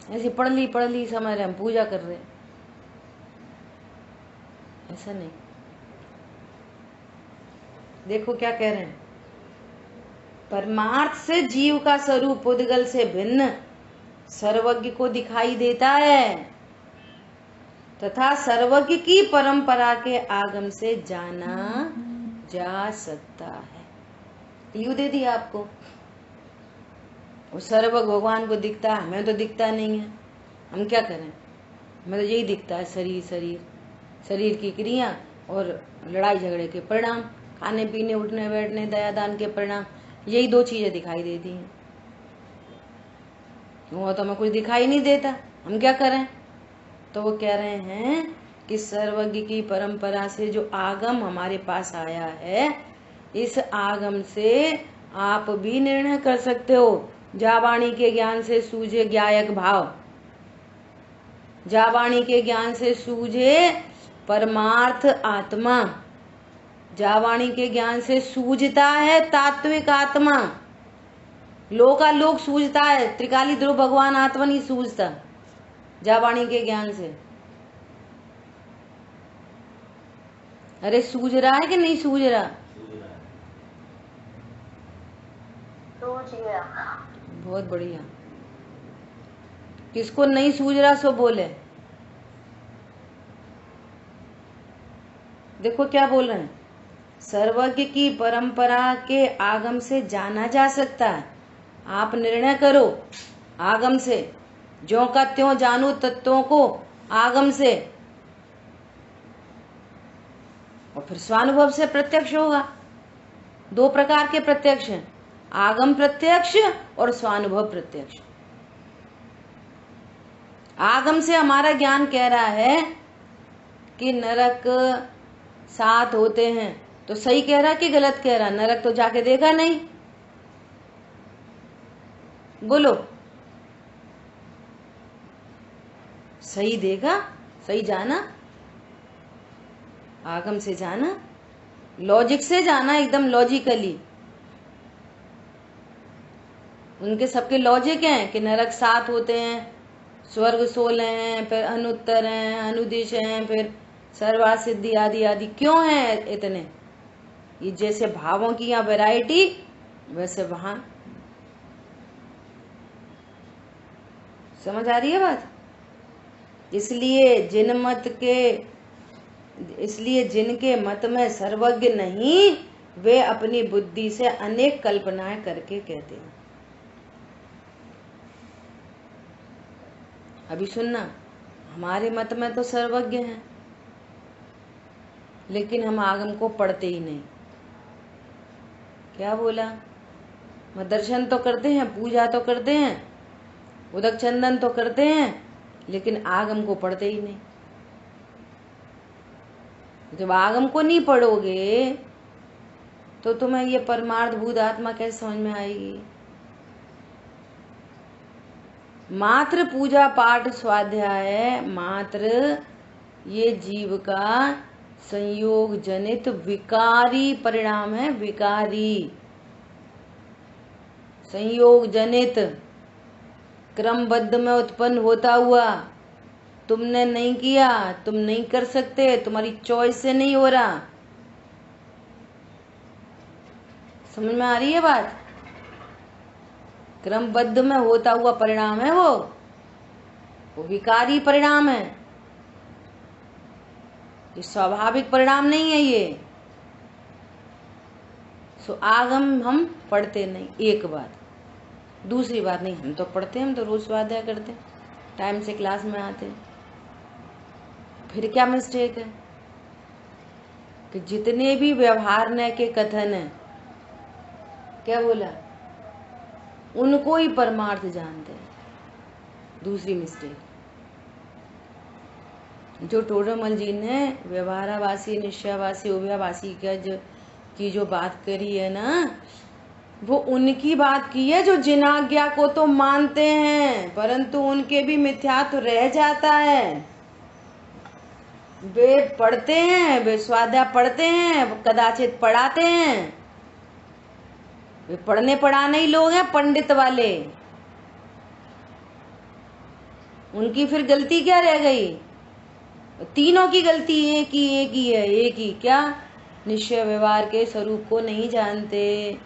ऐसे पढ़ ली समझ रहे हम पूजा कर रहे, ऐसा नहीं। देखो क्या कह रहे हैं, परमार्थ से जीव का स्वरूप पुद्गल से भिन्न सर्वज्ञ को दिखाई देता है, तथा सर्वज्ञ की परंपरा के आगम से जाना जा सकता है। क्ल्यू दे दिया आपको। वो सर्वज्ञ भगवान को दिखता है, हमें तो दिखता नहीं है। हम क्या करें, हमें तो यही दिखता है, शरीर की क्रिया और लड़ाई झगड़े के परिणाम, खाने पीने उठने बैठने दया दान के परिणाम, यही दो चीजें दिखाई देती हैं। वो तो हमें कुछ दिखाई नहीं देता, हम क्या करें। तो वो कह रहे हैं कि सर्वज्ञ की परंपरा से जो आगम हमारे पास आया है, इस आगम से आप भी निर्णय कर सकते हो। जावाणी के ज्ञान से सूझे ज्ञायक भाव, जावाणी के ज्ञान से सूझे परमार्थ आत्मा, जावाणी के ज्ञान से सूझता है तात्विक आत्मा। लोकालोक सूझता है, त्रिकाली ध्रुव भगवान आत्मा नहीं सूझता जावाणी के ज्ञान से। अरे सूझ रहा है कि नहीं सूझ रहा? बहुत बढ़िया। किसको नहीं सूझ रहा सो बोले। देखो क्या बोल रहे हैं, सर्वज्ञ की परंपरा के आगम से जाना जा सकता है। आप निर्णय करो आगम से, ज्यों का त्यों जानू तत्वों को आगम से, और फिर स्वानुभव से प्रत्यक्ष होगा। दो प्रकार के प्रत्यक्ष हैं, आगम प्रत्यक्ष और स्वानुभव प्रत्यक्ष। आगम से हमारा ज्ञान कह रहा है कि नरक 7 होते हैं, तो सही कह रहा कि गलत कह रहा? नरक तो जाके देखा नहीं, बोलो। सही देखा, सही जाना, आगम से जाना, लॉजिक से जाना, एकदम लॉजिकली। उनके सबके लॉजिक हैं कि नरक 7 होते हैं, स्वर्ग 16 हैं, फिर अनुत्तर हैं, अनुदिश हैं, फिर सर्वा सिद्धि आदि आदि। क्यों है इतने? ये जैसे भावों की यहाँ वैरायटी, वैसे वहां। समझ आ रही है बात? इसलिए जिनके मत में सर्वज्ञ नहीं, वे अपनी बुद्धि से अनेक कल्पनाएं करके कहते हैं। अभी सुनना, हमारे मत में तो सर्वज्ञ हैं, लेकिन हम आगम को पढ़ते ही नहीं। क्या बोला? हम दर्शन तो करते हैं, पूजा तो करते हैं, उदक चंदन तो करते हैं, लेकिन आगम को पढ़ते ही नहीं। जब आगम को नहीं पढ़ोगे तो तुम्हें ये परमार्थ भूत आत्मा कैसे समझ में आएगी? मात्र पूजा पाठ स्वाध्याय मात्र ये जीव का संयोग जनित विकारी परिणाम है। विकारी संयोग जनित क्रमबद्ध में उत्पन्न होता हुआ, तुमने नहीं किया, तुम नहीं कर सकते, तुम्हारी चॉइस से नहीं हो रहा। समझ में आ रही है बात? क्रमबद्ध में होता हुआ परिणाम है वो विकारी परिणाम है, ये स्वाभाविक परिणाम नहीं है ये। सो आगम हम पढ़ते नहीं, एक बात। दूसरी बात, नहीं हम तो पढ़ते हैं, हम तो रोज स्वाध्याय करते हैं, टाइम से क्लास में आते हैं। फिर क्या मिस्टेक है कि जितने भी व्यवहार के कथन है, क्या बोला, उनको ही परमार्थ जानते हैं। दूसरी मिस्टेक जो टोडरमल जी ने व्यवहारावासी, निश्चयवासी, उभयावासी की जो बात करी है ना, वो उनकी बात की है जो जिनाज्ञा को तो मानते हैं, परंतु उनके भी मिथ्यात्व रह जाता है। वे पढ़ते हैं, वे स्वाध्याय पढ़ते हैं, कदाचित पढ़ाते हैं, वे पढ़ने पढ़ाने ही लोग हैं, पंडित वाले। उनकी फिर गलती क्या रह गई? तीनों की गलती एक ही है, एक ही। क्या? निश्चय व्यवहार के स्वरूप को नहीं जानते।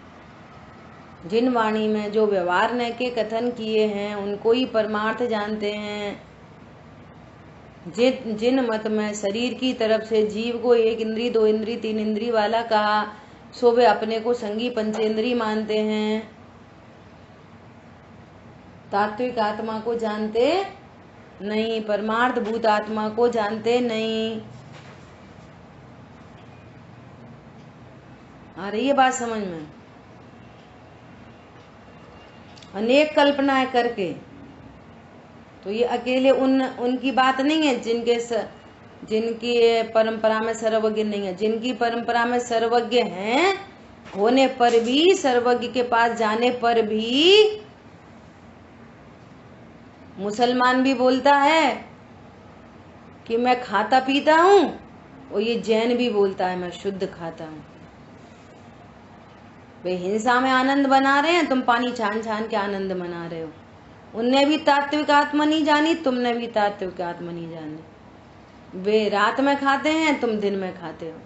जिन वाणी में जो व्यवहार न के कथन किए हैं उनको ही परमार्थ जानते हैं। जिन मत में शरीर की तरफ से जीव को 1 इंद्री, 2 इंद्री, 3 इंद्री वाला कहा, सो वे अपने को संगी पंचेंद्री मानते हैं। तात्विक आत्मा को जानते नहीं, परमार्थ भूत आत्मा को जानते नहीं। आ रही है बात समझ में? अनेक कल्पनाएं करके। तो ये अकेले उनकी बात नहीं है जिनकी परंपरा में सर्वज्ञ नहीं है। जिनकी परंपरा में सर्वज्ञ हैं होने पर भी, सर्वज्ञ के पास जाने पर भी, मुसलमान भी बोलता है कि मैं खाता पीता हूं, और ये जैन भी बोलता है मैं शुद्ध खाता हूं। वे हिंसा में आनंद बना रहे हैं, तुम पानी छान छान के आनंद मना रहे हो। उनने भी तात्विक आत्मा नहीं जानी, तुमने भी तात्विक आत्मा नहीं जानी। वे रात में खाते हैं, तुम दिन में खाते हो।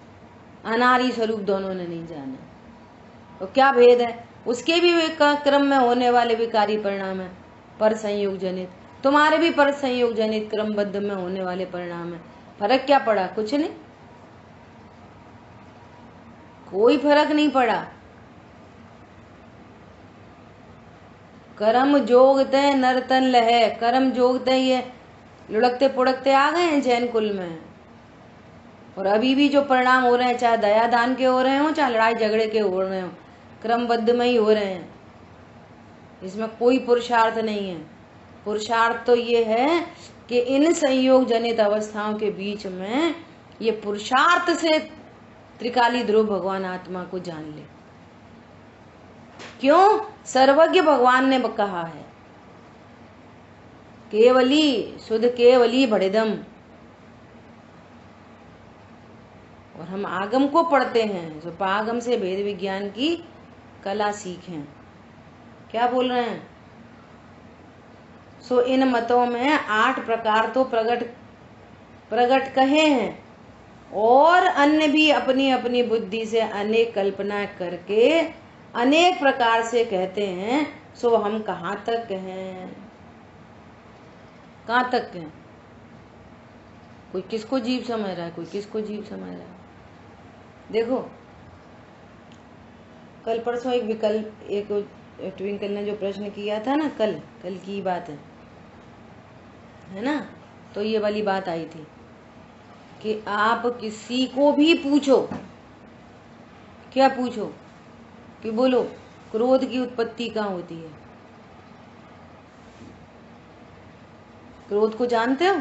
अनारी स्वरूप दोनों ने नहीं जाना। तो क्या भेद है? उसके भी क्रम में होने वाले विकारी परिणाम है, पर संयोग जनित। तुम्हारे भी पर संयोग जनित क्रमबद्ध में होने वाले परिणाम है। फर्क क्या पड़ा? कुछ नहीं, कोई फर्क नहीं पड़ा। कर्म जोगते नर्तन लहे, कर्म जोगते ये लुढ़कते पुढ़कते आ गए हैं जैन कुल में। और अभी भी जो परिणाम हो रहे हैं, चाहे दया दान के हो रहे हो, चाहे लड़ाई झगड़े के हो रहे हो, क्रमबद्ध में ही हो रहे हैं। इसमें कोई पुरुषार्थ नहीं है। पुरुषार्थ तो ये है कि इन संयोग जनित अवस्थाओं के बीच में ये पुरुषार्थ से त्रिकाली ध्रुव भगवान आत्मा को जान ले। क्यों? सर्वज्ञ भगवान ने कहा है, केवली शुद्ध केवली बड़ेदम। और हम आगम को पढ़ते हैं, जो पागम से भेद विज्ञान की कला सीखें। क्या बोल रहे हैं? सो इन मतों में 8 प्रकार तो प्रगट कहे हैं, और अन्य भी अपनी अपनी बुद्धि से अनेक कल्पना करके अनेक प्रकार से कहते हैं। सो हम कहाँ तक हैं? कहाँ तक हैं? कोई किसको जीव समझ रहा है, कोई किसको जीव समझ रहा है। देखो, कल परसों एक ट्विंकल ने जो प्रश्न किया था ना, कल की बात है ना, तो ये वाली बात आई थी कि आप किसी को भी पूछो, क्या पूछो कि बोलो क्रोध की उत्पत्ति कहाँ होती है? क्रोध को जानते हो?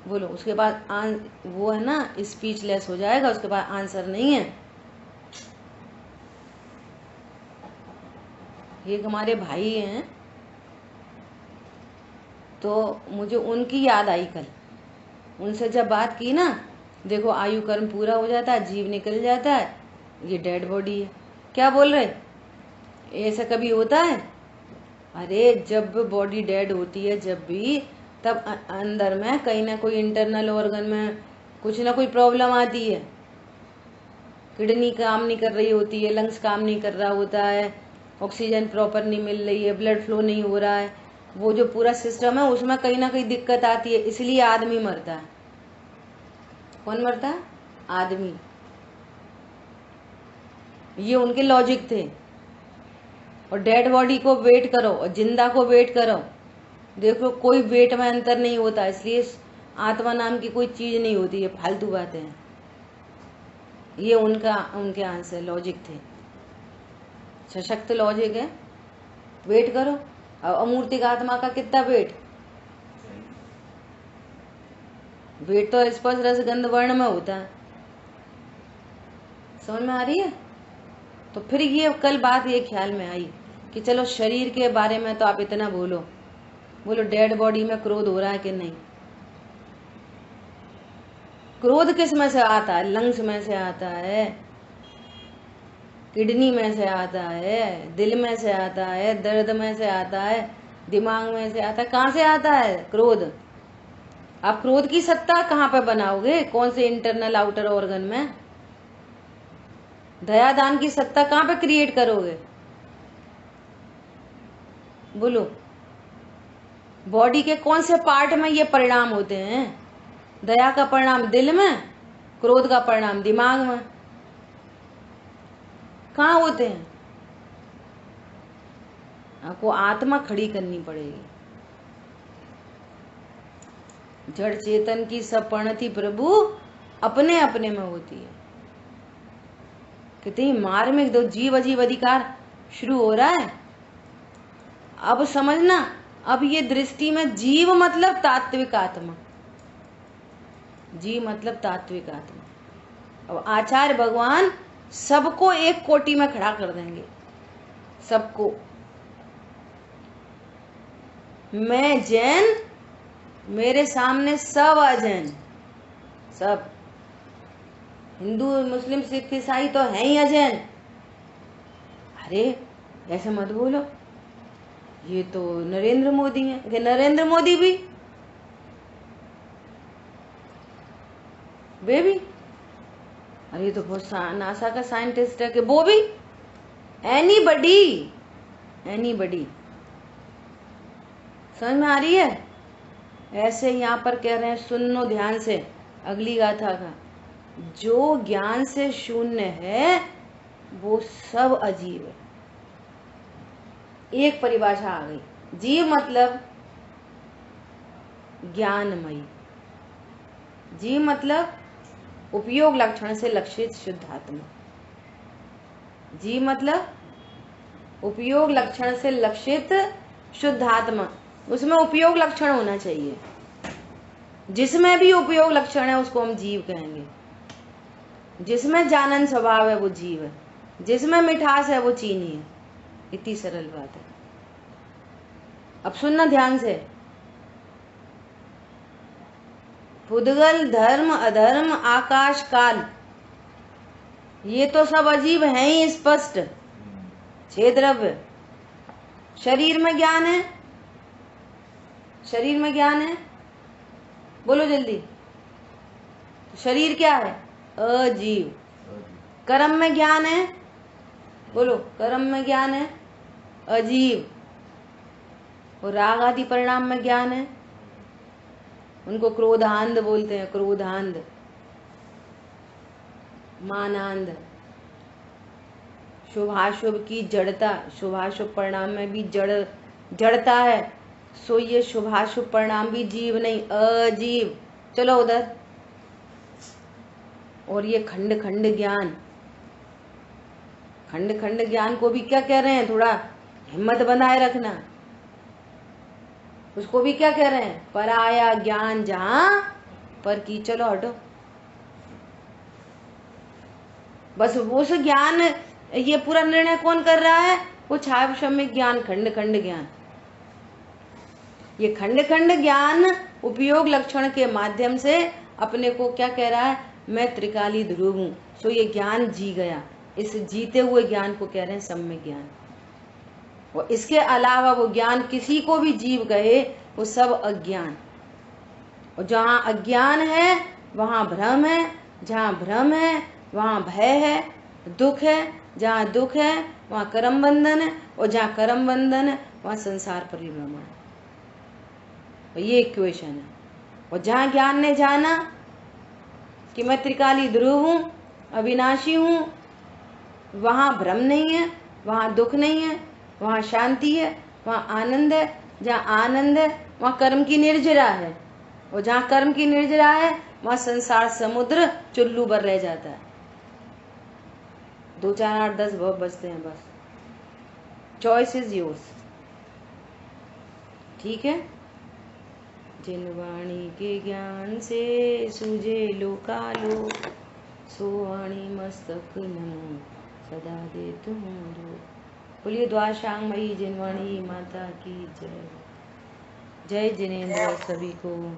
बोलो। उसके बाद वो है ना, स्पीचलेस हो जाएगा, उसके बाद आंसर नहीं है। ये हमारे भाई हैं, तो मुझे उनकी याद आई कल। उनसे जब बात की ना, देखो आयु कर्म पूरा हो जाता है, जीव निकल जाता है, ये डेड बॉडी है। क्या बोल रहे? ऐसा कभी होता है? अरे जब बॉडी डेड होती है, जब भी, तब अंदर में कहीं ना कोई इंटरनल ऑर्गन में कुछ ना कोई प्रॉब्लम आती है। किडनी काम नहीं कर रही होती है, लंग्स काम नहीं कर रहा होता है, ऑक्सीजन प्रॉपर नहीं मिल रही है, ब्लड फ्लो नहीं हो रहा है, वो जो पूरा सिस्टम है उसमें कहीं ना कहीं दिक्कत आती है, इसलिए आदमी मरता है। कौन मरता है? आदमी। ये उनके लॉजिक थे। और डेड बॉडी को वेट करो और जिंदा को वेट करो, देखो कोई वेट में अंतर नहीं होता, इसलिए आत्मा नाम की कोई चीज नहीं होती है। फालतू बातें हैं ये। उनके आंसर लॉजिक थे, सशक्त लॉजिक है। वेट करो। अब अमूर्तिक आत्मा का कितना वेट तो स्पर्श रस गंध वर्ण में होता है। समझ में आ रही है? तो फिर ये कल बात ये ख्याल में आई कि चलो शरीर के बारे में तो आप इतना बोलो डेड बॉडी में क्रोध हो रहा है कि नहीं? क्रोध किस में से आता है? लंग्स में से आता है, किडनी में से आता है, दिल में से आता है, दर्द में से आता है, दिमाग में से आता है। कहाँ से आता है क्रोध? आप क्रोध की सत्ता कहाँ पे बनाओगे? कौन से इंटरनल आउटर ऑर्गन में? दया दान की सत्ता कहाँ पे क्रिएट करोगे? बोलो। बॉडी के कौन से पार्ट में ये परिणाम होते हैं? दया का परिणाम दिल में, क्रोध का परिणाम दिमाग में। कहाँ होते हैं? आपको आत्मा खड़ी करनी पड़ेगी। जड़ चेतन की सब परिणति प्रभु अपने अपने में होती है। कितनी मार्मिक दो जीव अजीब अधिकार शुरू हो रहा है। अब समझना, अब ये दृष्टि में जीव मतलब तात्विक आत्मा, जीव मतलब तात्विक आत्मा। अब आचार्य भगवान सबको एक कोटि में खड़ा कर देंगे, सबको। मैं जैन, मेरे सामने सब अजैन, सब। हिंदू मुस्लिम सिख ईसाई तो है ही अजैन। अरे ऐसे मत बोलो, ये तो नरेंद्र मोदी है। कि नरेंद्र मोदी भी, वे भी, अरे ये तो बहुत नासा का साइंटिस्ट है कि वो भी। एनीबडी समझ में आ रही है? ऐसे यहाँ पर कह रहे हैं, सुनो ध्यान से अगली गाथा का। जो ज्ञान से शून्य है वो सब अजीव है। एक परिभाषा आ गई। जीव मतलब ज्ञानमयी, जीव मतलब उपयोग लक्षण से लक्षित शुद्ध आत्मा। जीव मतलब उपयोग लक्षण से लक्षित शुद्ध आत्मा, उसमें उपयोग लक्षण होना चाहिए। जिसमें भी उपयोग लक्षण है उसको हम जीव कहेंगे। जिसमें जानन स्वभाव है वो जीव है, जिसमें मिठास है वो चीनी है। इतनी सरल बात है। अब सुनना ध्यान से। पुद्गल, धर्म, अधर्म, आकाश, काल, ये तो सब अजीब हैं ही स्पष्ट। छह द्रव्य। शरीर में ज्ञान है, शरीर में ज्ञान है, बोलो जल्दी। शरीर क्या है? अजीव। कर्म में ज्ञान है, बोलो। कर्म में ज्ञान है, अजीव। और राग आदि परिणाम में ज्ञान है, उनको क्रोधांध बोलते हैं। क्रोधांध, मानांध। शुभाशुभ की जड़ता, शुभाशुभ परिणाम में भी जड़ता है, सो ये शुभाशुभ परिणाम भी जीव नहीं, अजीव। चलो उधर। और ये खंड खंड ज्ञान, खंड खंड ज्ञान को भी क्या कह रहे हैं? थोड़ा हिम्मत बनाए रखना। उसको भी क्या कह रहे हैं? पराया ज्ञान जहां पर की। चलो हटो। बस उस ज्ञान, ये पूरा निर्णय कौन कर रहा है? वो छाया सम्यक ज्ञान, खंड खंड ज्ञान। ये खंड खंड ज्ञान उपयोग लक्षण के माध्यम से अपने को क्या कह रहा है? मैं त्रिकाली ध्रुव हूं। सो ये ज्ञान जी गया। इस जीते हुए ज्ञान को कह रहे हैं सम्यक ज्ञान। और इसके अलावा वो ज्ञान किसी को भी जीव कहे, वो सब अज्ञान। और जहां अज्ञान है वहां भ्रम है, जहां भ्रम है वहां भय है, दुख है, जहां दुख है वहां कर्म बंधन है, और जहां कर्म बंधन है वहां संसार परिभ्रमण है। और ये इक्वेशन है। और जहां ज्ञान ने जाना कि मैं त्रिकाली ध्रुव हूं, अविनाशी हूं, वहां भ्रम नहीं है, वहां दुख नहीं है, वहां शांति है, वहां आनंद है। जहां आनंद है वहां कर्म की निर्जरा है, और जहां कर्म की निर्जरा है वहां संसार समुद्र चुल्लू भर रह जाता है। 2 4 8 10 बहुत बचते हैं बस। Choice is yours. ठीक है। जिन वाणी के ज्ञान से सूझे लोकालो, सो वाणी मस्तक नमो सदा दे तुम्हारो। बोलिए द्वाशांग मई जिनवाणी माता की जय। जय जिनेन्द्र सभी को।